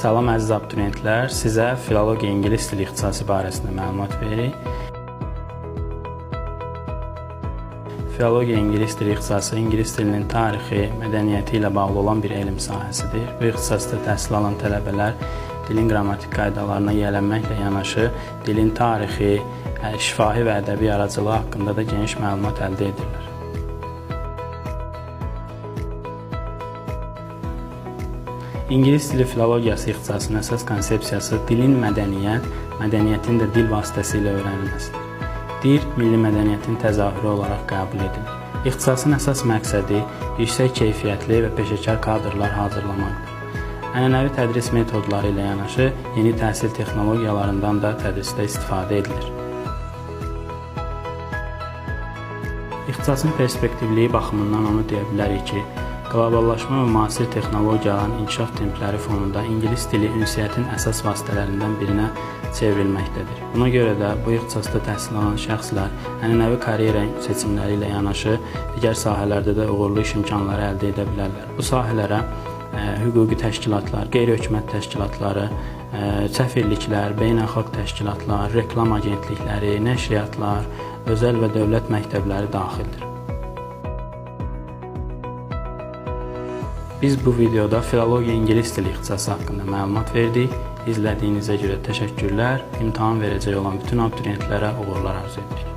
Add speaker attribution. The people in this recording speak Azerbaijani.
Speaker 1: Salam əziz abituriyentlər, sizə filologiya ingilis dili ixtisası barəsində məlumat veririk. Filologiya ingilis dili ixtisası ingilis dilinin tarixi, mədəniyyəti ilə bağlı olan bir elm sahəsidir. Bu ixtisasda təhsil alan tələbələr dilin qrammatik qaydalarına yiyələnməklə yanaşı, dilin tarixi, şifahi və ədəbi yaradıcılığı haqqında da geniş məlumat əldə edirlər. İngilis dili filologiyası ixtisasının əsas konsepsiyası dilin mədəniyyət, mədəniyyətin də dil vasitəsilə öyrənilməsidir. Dil, milli mədəniyyətin təzahürü olaraq qəbul edilir. İxtisasın əsas məqsədi yüksək keyfiyyətli və peşəkar kadrlar hazırlamaqdır. Ənənəvi tədris metodları ilə yanaşı, yeni təhsil texnologiyalarından da tədrisdə istifadə edilir. İxtisasın perspektivliyi baxımından onu deyə bilərik ki, qloballaşma və müasir texnologiyaların inkişaf templəri fonunda ingilis dili ünsiyyətin əsas vasitələrindən birinə çevrilməkdədir. Buna görə də bu ixtisasda təhsil alan şəxslər ənənəvi karyera seçimləri ilə yanaşı, digər sahələrdə də uğurlu iş imkanları əldə edə bilərlər. Bu sahələrə hüquqi təşkilatlar, qeyri-hökumət təşkilatları, səfirliklər, beynəlxalq təşkilatlar, reklam agentlikləri, nəşriyyatlar, özəl və dövlət məktəbləri daxildir. Biz bu videoda filologiya ingilis dili ixtisası haqqında məlumat verdik. İzlədiyinizə görə təşəkkürlər. İmtahan verəcək olan bütün abituriyentlərə uğurlar arzu edirik.